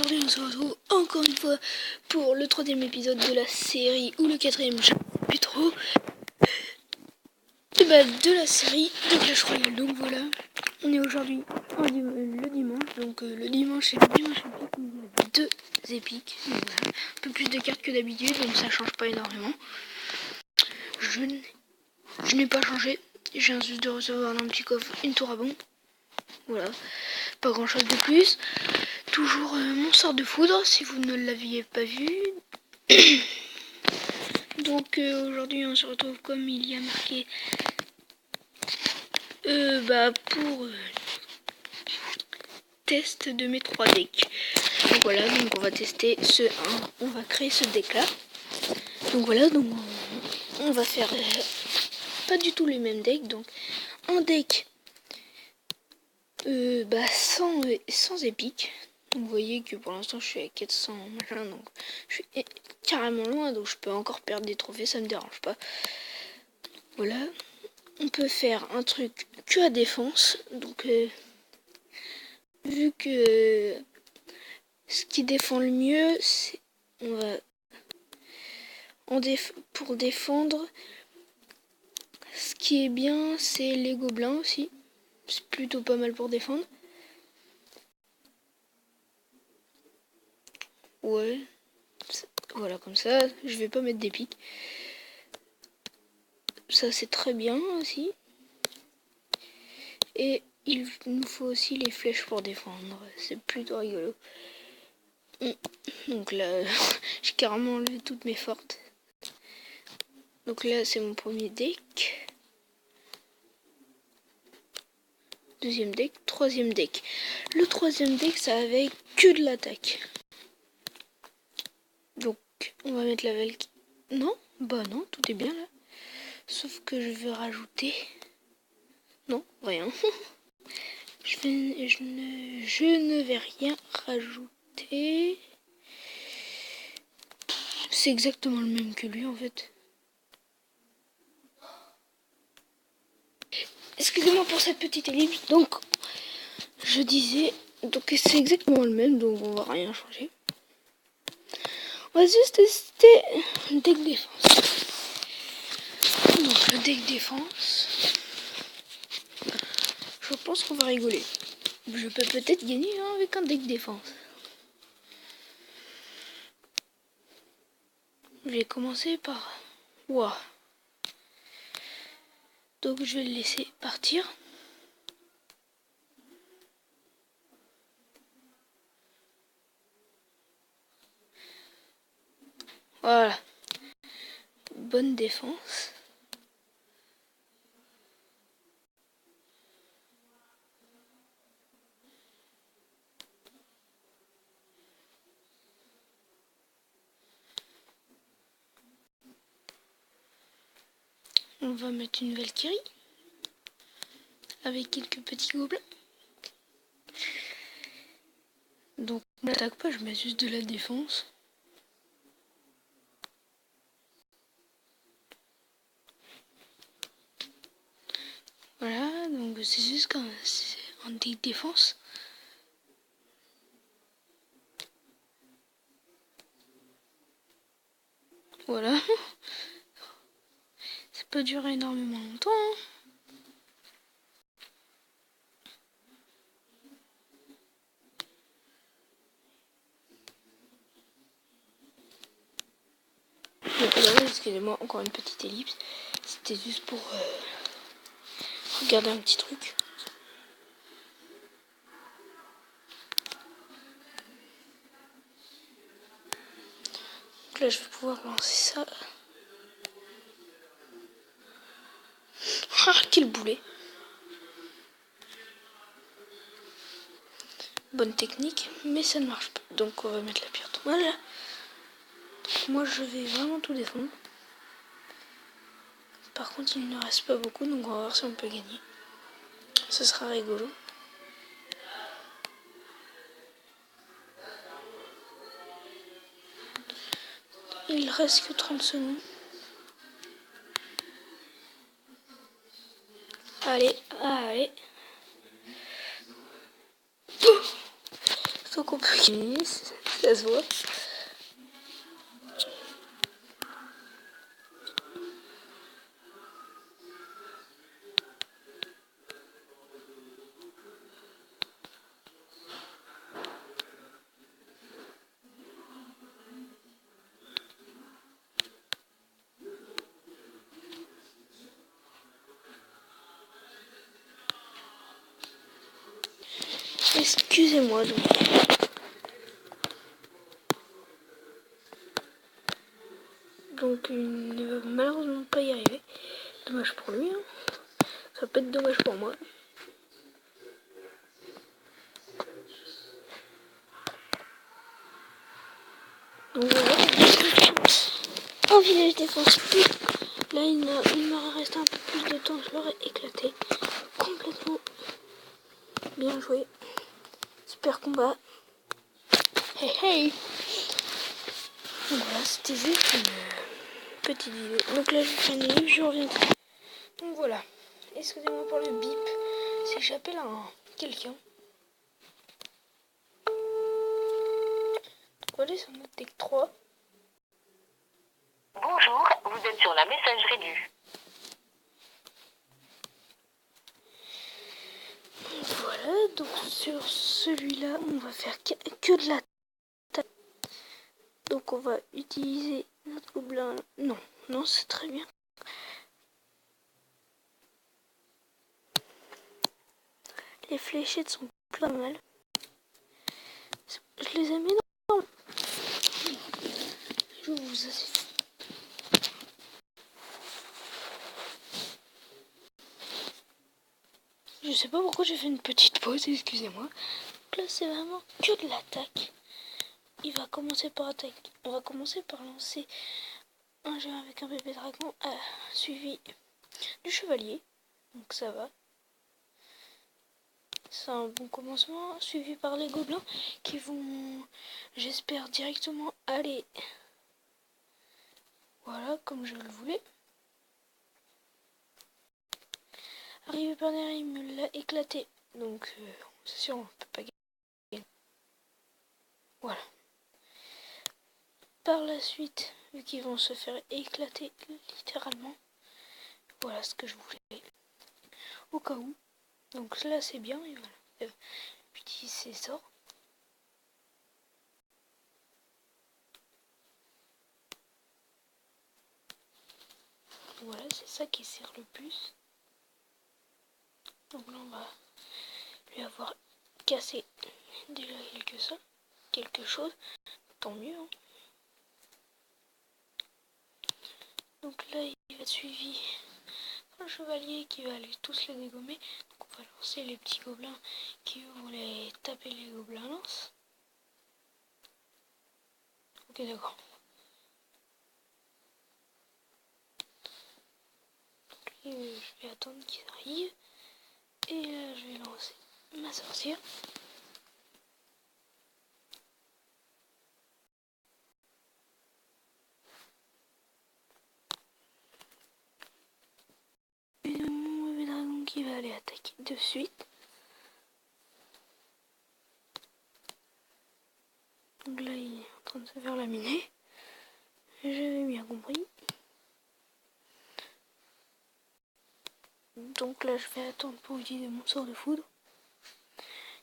aujourd'hui on se retrouve encore une fois pour le 3e épisode de la série, ou le 4e, je ne sais plus trop, de la série de Clash Royale. Donc voilà, on est aujourd'hui le dimanche, donc le dimanche c'est le dimanche épique, il y a 2 épiques, donc voilà, un peu plus de cartes que d'habitude, donc ça change pas énormément. Je n'ai pas changé, j'ai un juste de recevoir dans un petit coffre une tour à bombe. Voilà, pas grand chose de plus. Toujours mon sort de foudre, si vous ne l'aviez pas vu. Donc aujourd'hui on se retrouve comme il y a marqué pour test de mes 3 decks. Donc voilà, donc on va tester on va créer ce deck là. Donc voilà, donc on va faire pas du tout les mêmes decks. Donc un deck sans épique. Donc vous voyez que pour l'instant je suis à 400 machin, donc je suis carrément loin, donc je peux encore perdre des trophées, ça me dérange pas. Voilà, on peut faire un truc que à défense, donc vu que ce qui défend le mieux, c'est pour défendre, ce qui est bien c'est les gobelins aussi, c'est plutôt pas mal pour défendre. Ouais, voilà, comme ça, je vais pas mettre des pics. Ça c'est très bien aussi. Et il nous faut aussi les flèches pour défendre, c'est plutôt rigolo. Donc là, j'ai carrément enlevé toutes mes fortes. Donc là c'est mon premier deck. Deuxième deck, troisième deck. Le troisième deck ça avait que de l'attaque. Donc on va mettre la Valkyrie. Non, bah non, tout est bien là. Sauf que je vais rajouter... Non, rien. Je ne vais rien rajouter. C'est exactement le même que lui en fait. Excusez-moi pour cette petite ellipse. Donc, je disais, donc c'est exactement le même, donc on va rien changer. On va juste tester le deck défense. Donc le deck défense, je pense qu'on va rigoler. Je peux peut-être gagner avec un deck défense. Je vais commencer par... Wow. Donc je vais le laisser partir. Voilà. Bonne défense. On va mettre une Valkyrie avec quelques petits gobelins. Donc on n'attaque pas, je mets juste de la défense. Voilà, donc c'est juste quand c'est un deck défense. Voilà. Ça peut durer énormément longtemps. Donc là, excusez-moi, encore une petite ellipse. C'était juste pour regarder un petit truc. Donc là, je vais pouvoir lancer ça. Ah, quel boulet! Bonne technique, mais ça ne marche pas. Donc on va mettre la pierre tombale là. Donc moi je vais vraiment tout défendre. Par contre il ne reste pas beaucoup, donc on va voir si on peut gagner. Ce sera rigolo. Il reste que 30 secondes. Allez, allez. sans qu'on peut gagner, ça se voit. Excusez-moi donc. Donc il ne va malheureusement pas y arriver. Dommage pour lui, hein. Ça peut être dommage pour moi. Donc voilà. Un village défense. Là il m'aurait resté un peu plus de temps, je l'aurais éclaté. Complètement. Bien joué. Super combat. Hey hey. Donc voilà, c'était juste une petite vidéo. Donc là je fais une livre, je reviens. Donc voilà. Excusez-moi pour le bip. Si j'appelle quelqu'un. Voilà, c'est un Tech 3. Bonjour, vous êtes sur la messagerie du. Voilà, donc sur celui-là, on va faire que de la taille. Donc on va utiliser notre gobelin. Non, c'est très bien. Les fléchettes sont pas mal. Je les ai mis dans. Je vous assiste. Je sais pas pourquoi j'ai fait une petite pause, excusez-moi. Donc là, c'est vraiment que de l'attaque. Il va commencer par attaquer. On va commencer par lancer un jeu avec un bébé dragon suivi du chevalier. Donc ça va. C'est un bon commencement, suivi par les gobelins qui vont, j'espère, directement aller. Voilà, comme je le voulais. Arrivé par derrière, il me l'a éclaté. Donc, c'est sûr, on ne peut pas gagner. Voilà. Par la suite, vu qu'ils vont se faire éclater littéralement, voilà ce que je voulais. Au cas où. Donc là, c'est bien. Et voilà. J'utilise ces sorts. Voilà, c'est ça qui sert le plus. Donc là, on va lui avoir cassé déjà quelque chose. Tant mieux. Hein. Donc là, il va être suivi par un chevalier qui va aller tous les dégommer. Donc on va lancer les petits gobelins qui vont les taper les gobelins lance. Ok, d'accord. Je vais attendre qu'ils arrivent. Et là, je vais lancer ma sorcière. Et mon bébé dragon qui va aller attaquer de suite. Donc là, il est en train de se faire laminer. J'avais bien compris. Donc là, je vais attendre pour utiliser mon sort de foudre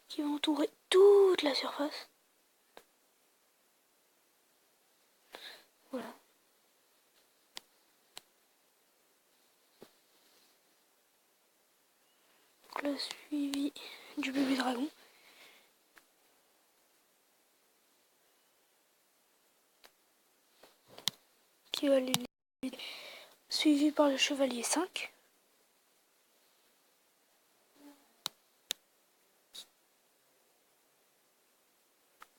qui va entourer toute la surface. Voilà. Donc là, suivi du bébé dragon. Qui va aller suivi par le chevalier 5.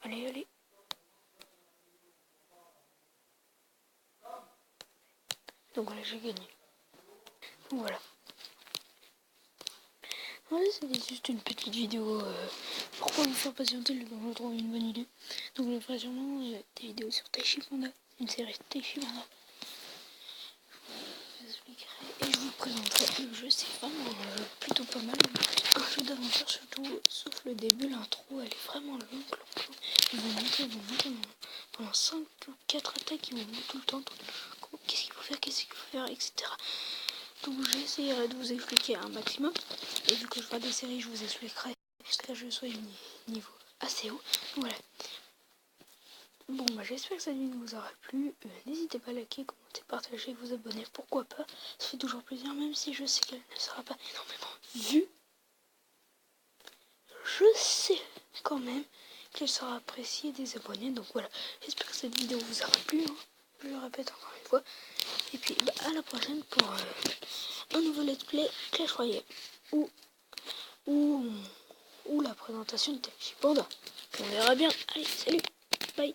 Allez, allez. Donc voilà, j'ai gagné. Donc voilà. Voilà, c'était juste une petite vidéo pour vous faire patienter le temps que je trouve une bonne idée. Donc je ferai sûrement des vidéos sur Taichi Panda, une série Taichi Panda. Je vous expliquerai et je vous présenterai le jeu. C'est vraiment un jeu plutôt pas mal. un jeu d'aventure surtout, sauf le début, l'intro, elle est vraiment longue. Ils vont monter pendant 5 ou 4 attaques, ils vont monter tout le temps. Qu'est-ce qu'il faut faire, etc. Donc j'essaierai de vous expliquer un maximum. Et vu que je vois des séries, je vous expliquerai jusqu'à ce que je sois niveau assez haut. Voilà. Bon, bah j'espère que cette vidéo vous aura plu. N'hésitez pas à liker, commenter, partager, vous abonner. Pourquoi pas. Ça fait toujours plaisir, même si je sais qu'elle ne sera pas énormément vue. Je sais quand même qu'elle sera appréciée des abonnés. Donc voilà, j'espère que cette vidéo vous aura plu. Hein. Je le répète encore une fois. Et puis bah, à la prochaine pour un nouveau let's play Clash Royale. Ou la présentation de Tachi Panda. On verra bien. Allez, salut, bye.